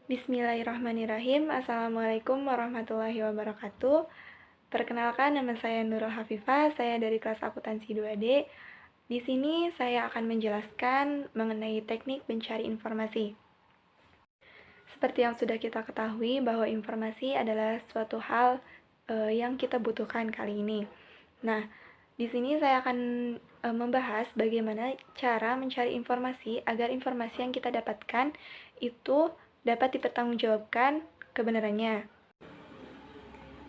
Bismillahirrahmanirrahim. Assalamualaikum warahmatullahi wabarakatuh. Perkenalkan, nama saya Nurul Hafifah, saya dari kelas akuntansi 2D. Di sini saya akan menjelaskan mengenai teknik mencari informasi. Seperti yang sudah kita ketahui bahwa informasi adalah suatu hal yang kita butuhkan kali ini. Nah, di sini saya akan membahas bagaimana cara mencari informasi agar informasi yang kita dapatkan itu dapat dipertanggungjawabkan kebenarannya.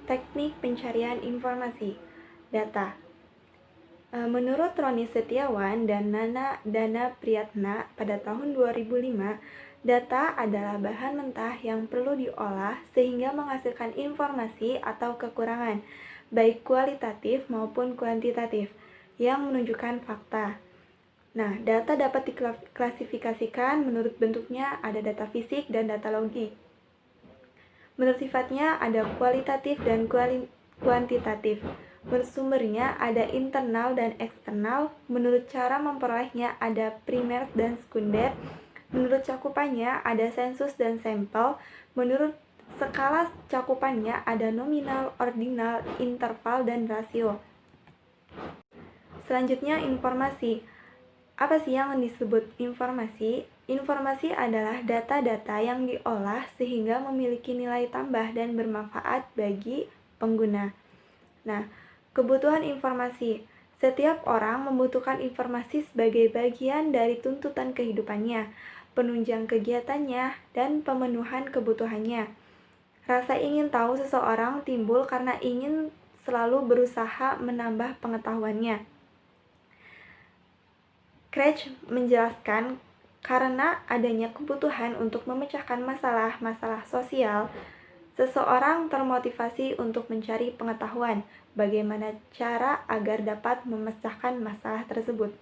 Teknik pencarian informasi data. Menurut Roni Setiawan dan Nana Dana Priyatna pada tahun 2005, data adalah bahan mentah yang perlu diolah sehingga menghasilkan informasi atau kekurangan, baik kualitatif maupun kuantitatif, yang menunjukkan fakta. Nah, data dapat diklasifikasikan menurut bentuknya, ada data fisik dan data logik. Menurut sifatnya ada kualitatif dan kuantitatif. Menurut sumbernya ada internal dan eksternal. Menurut cara memperolehnya ada primer dan sekunder. Menurut cakupannya ada sensus dan sampel. Menurut skala cakupannya ada nominal, ordinal, interval, dan rasio. Selanjutnya informasi. Apa sih yang disebut informasi? Informasi adalah data-data yang diolah sehingga memiliki nilai tambah dan bermanfaat bagi pengguna. Nah, kebutuhan informasi. Setiap orang membutuhkan informasi sebagai bagian dari tuntutan kehidupannya, penunjang kegiatannya, dan pemenuhan kebutuhannya. Rasa ingin tahu seseorang timbul karena ingin selalu berusaha menambah pengetahuannya. Craig menjelaskan karena adanya kebutuhan untuk memecahkan masalah-masalah sosial, seseorang termotivasi untuk mencari pengetahuan bagaimana cara agar dapat memecahkan masalah tersebut.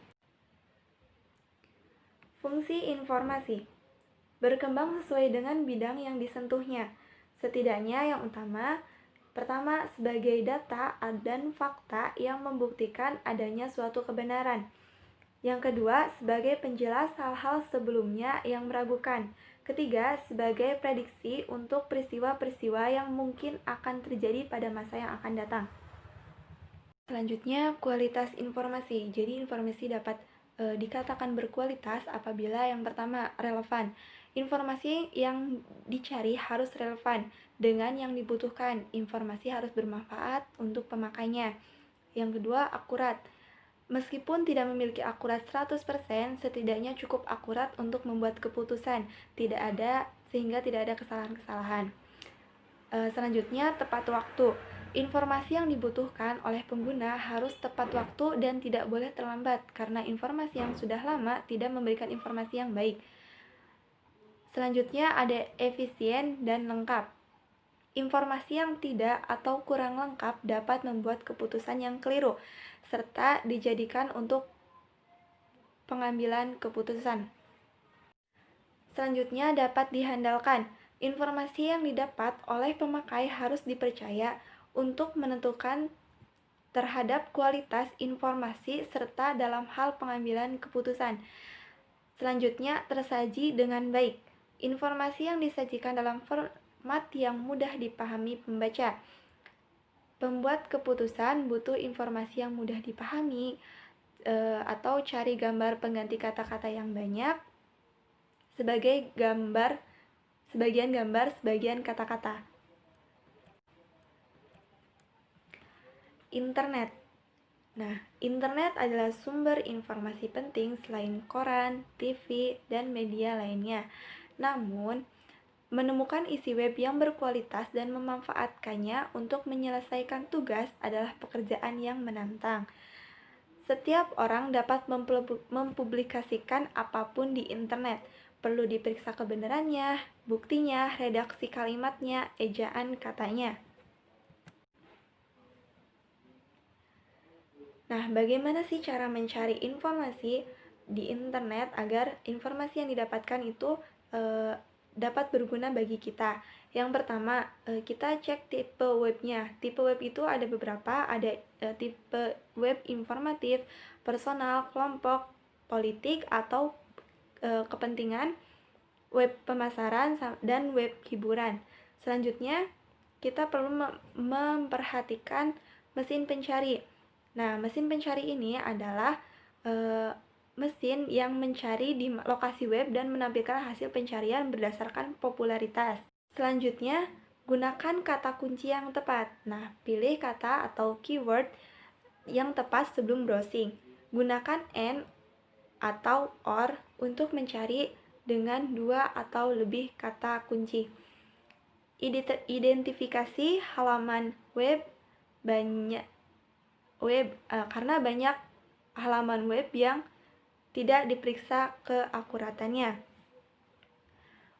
Fungsi informasi berkembang sesuai dengan bidang yang disentuhnya. Setidaknya yang utama, pertama sebagai data dan fakta yang membuktikan adanya suatu kebenaran. Yang kedua, sebagai penjelas hal-hal sebelumnya yang meragukan. Ketiga, sebagai prediksi untuk peristiwa-peristiwa yang mungkin akan terjadi pada masa yang akan datang. Selanjutnya, kualitas informasi. Jadi, informasi dapat dikatakan berkualitas apabila yang pertama, relevan. Informasi yang dicari harus relevan dengan yang dibutuhkan. Informasi harus bermanfaat untuk pemakainya. Yang kedua, akurat. Meskipun tidak memiliki akurat 100%, setidaknya cukup akurat untuk membuat keputusan, sehingga tidak ada kesalahan-kesalahan. Selanjutnya, tepat waktu. Informasi yang dibutuhkan oleh pengguna harus tepat waktu dan tidak boleh terlambat, karena informasi yang sudah lama tidak memberikan informasi yang baik. Selanjutnya, ada efisien dan lengkap. Informasi yang tidak atau kurang lengkap dapat membuat keputusan yang keliru, serta dijadikan untuk pengambilan keputusan. Selanjutnya dapat dihandalkan. Informasi yang didapat oleh pemakai harus dipercaya untuk menentukan terhadap kualitas informasi serta dalam hal pengambilan keputusan. Selanjutnya tersaji dengan baik. Informasi yang disajikan dalam format yang mudah dipahami pembaca. Pembuat keputusan butuh informasi yang mudah dipahami atau cari gambar pengganti kata-kata yang banyak sebagian gambar, sebagian kata-kata. Internet. Nah, internet adalah sumber informasi penting selain koran, TV, dan media lainnya. Namun, menemukan isi web yang berkualitas dan memanfaatkannya untuk menyelesaikan tugas adalah pekerjaan yang menantang. Setiap orang dapat mempublikasikan apapun di internet. Perlu diperiksa kebenarannya, buktinya, redaksi kalimatnya, ejaan katanya. Nah, bagaimana sih cara mencari informasi di internet agar informasi yang didapatkan itu dapat berguna bagi kita? Yang pertama, kita cek tipe webnya. Tipe web itu ada beberapa, ada tipe web informatif, personal, kelompok, politik, atau kepentingan. web pemasaran, dan web hiburan. Selanjutnya, kita perlu memperhatikan mesin pencari. Nah, mesin pencari ini adalah mesin yang mencari di lokasi web dan menampilkan hasil pencarian berdasarkan popularitas. Selanjutnya, gunakan kata kunci yang tepat. Nah, pilih kata atau keyword yang tepat sebelum browsing. Gunakan and atau or untuk mencari dengan 2 atau lebih kata kunci. Identifikasi halaman web karena banyak halaman web yang tidak diperiksa keakuratannya.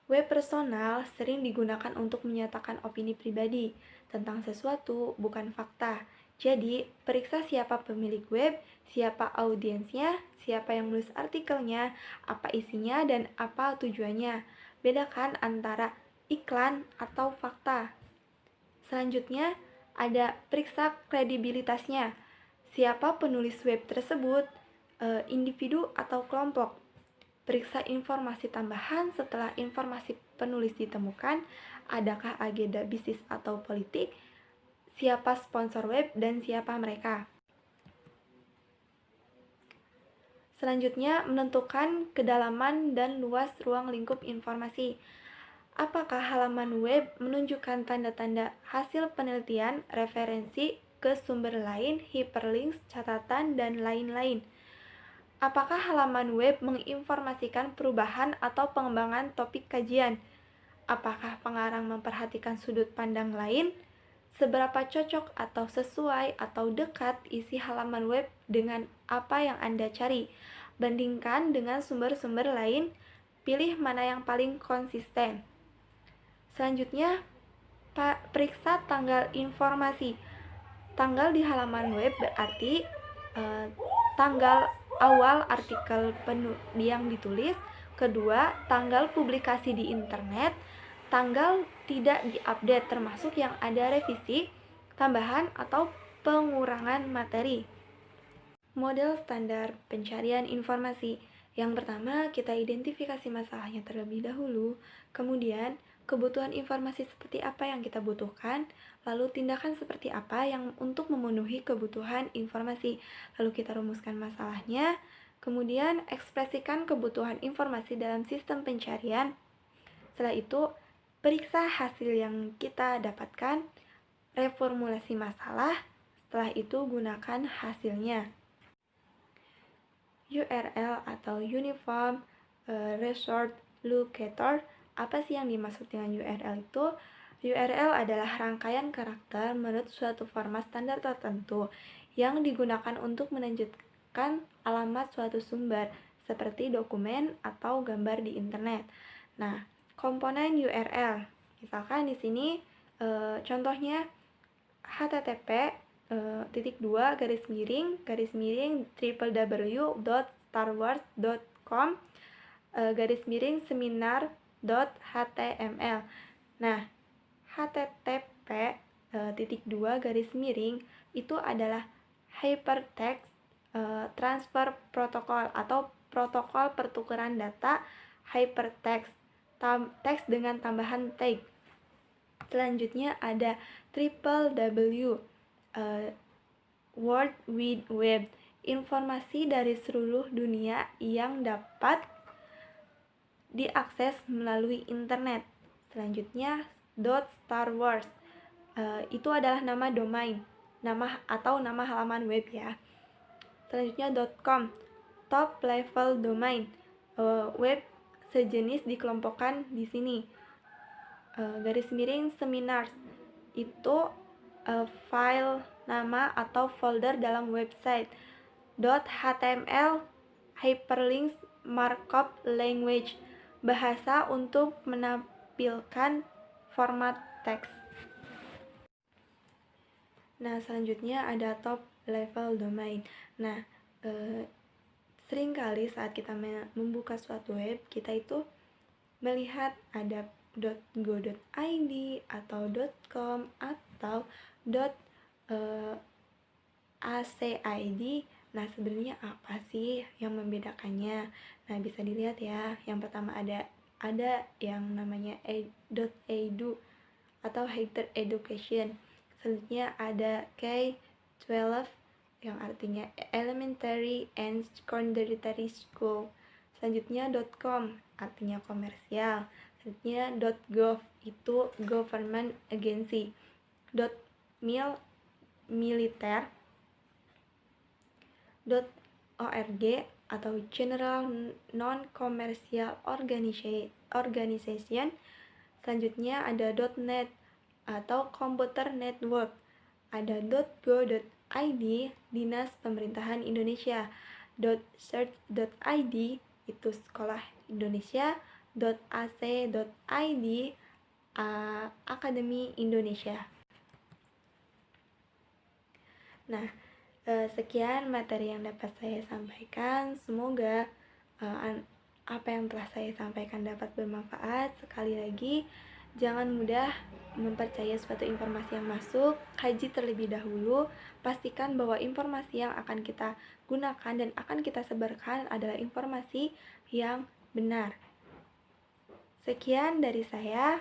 Web personal sering digunakan untuk menyatakan opini pribadi tentang sesuatu, bukan fakta. Jadi, periksa siapa pemilik web, siapa audiensnya, siapa yang menulis artikelnya, apa isinya, dan apa tujuannya. Bedakan antara iklan atau fakta. Selanjutnya, ada periksa kredibilitasnya. Siapa penulis web tersebut, individu atau kelompok. Periksa informasi tambahan setelah informasi penulis ditemukan, adakah agenda bisnis atau politik, siapa sponsor web, dan siapa mereka. Selanjutnya, menentukan kedalaman dan luas ruang lingkup informasi. Apakah halaman web menunjukkan tanda-tanda hasil penelitian, referensi ke sumber lain, hyperlinks, catatan, dan lain-lain? Apakah halaman web menginformasikan perubahan atau pengembangan topik kajian? Apakah pengarang memperhatikan sudut pandang lain? Seberapa cocok atau sesuai atau dekat isi halaman web dengan apa yang Anda cari? Bandingkan dengan sumber-sumber lain, pilih mana yang paling konsisten. Selanjutnya, periksa tanggal informasi. Tanggal di halaman web berarti tanggal awal artikel yang ditulis. Kedua, tanggal publikasi di internet. Tanggal tidak diupdate termasuk yang ada revisi, tambahan, atau pengurangan materi. Model standar pencarian informasi. Yang pertama, kita identifikasi masalahnya terlebih dahulu. Kemudian, kebutuhan informasi seperti apa yang kita butuhkan, lalu tindakan seperti apa yang untuk memenuhi kebutuhan informasi. Lalu kita rumuskan masalahnya, kemudian ekspresikan kebutuhan informasi dalam sistem pencarian. Setelah itu, periksa hasil yang kita dapatkan, reformulasi masalah, setelah itu gunakan hasilnya. URL atau Uniform Result Locator. Apa sih yang dimaksud dengan URL itu? URL adalah rangkaian karakter menurut suatu format standar tertentu yang digunakan untuk menunjukkan alamat suatu sumber, seperti dokumen atau gambar di internet. Nah, komponen URL, misalkan di sini contohnya http www.starwars.com seminar.html. Nah, http itu adalah hypertext transfer protocol atau protokol pertukaran data hypertext teks dengan tambahan tag. Selanjutnya ada www World Wide Web, informasi dari seluruh dunia yang dapat diakses melalui internet. Selanjutnya .starwars, itu adalah nama domain, nama halaman web ya. Selanjutnya .com, top level domain, web sejenis dikelompokkan di sini. Seminars, itu file nama atau folder dalam website. .html, hyperlinks markup language, bahasa untuk menampilkan format teks. Nah, selanjutnya ada top level domain. Nah, seringkali saat kita membuka suatu web, kita itu melihat ada .go.id atau .com atau .acid. Nah, sebenarnya apa sih yang membedakannya? Nah, bisa dilihat ya. Yang pertama ada ada yang namanya .edu atau higher education. Selanjutnya ada K-12 yang artinya elementary and secondary school. Selanjutnya .com artinya komersial. Selanjutnya .gov itu government agency. .mil militer. .org atau General Non-Commercial Organization. Selanjutnya ada .net atau Computer Network. Ada .go.id Dinas Pemerintahan Indonesia. .search.id itu Sekolah Indonesia. .ac.id Akademi Indonesia. Nah, sekian materi yang dapat saya sampaikan. Semoga apa yang telah saya sampaikan dapat bermanfaat. Sekali lagi, jangan mudah mempercayai suatu informasi yang masuk. Kaji terlebih dahulu. Pastikan bahwa informasi yang akan kita gunakan dan akan kita sebarkan adalah informasi yang benar. Sekian dari saya.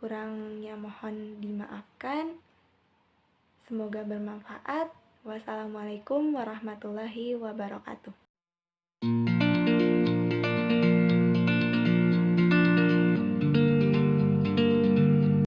Kurangnya mohon dimaafkan. Semoga bermanfaat. Wassalamualaikum warahmatullahi wabarakatuh.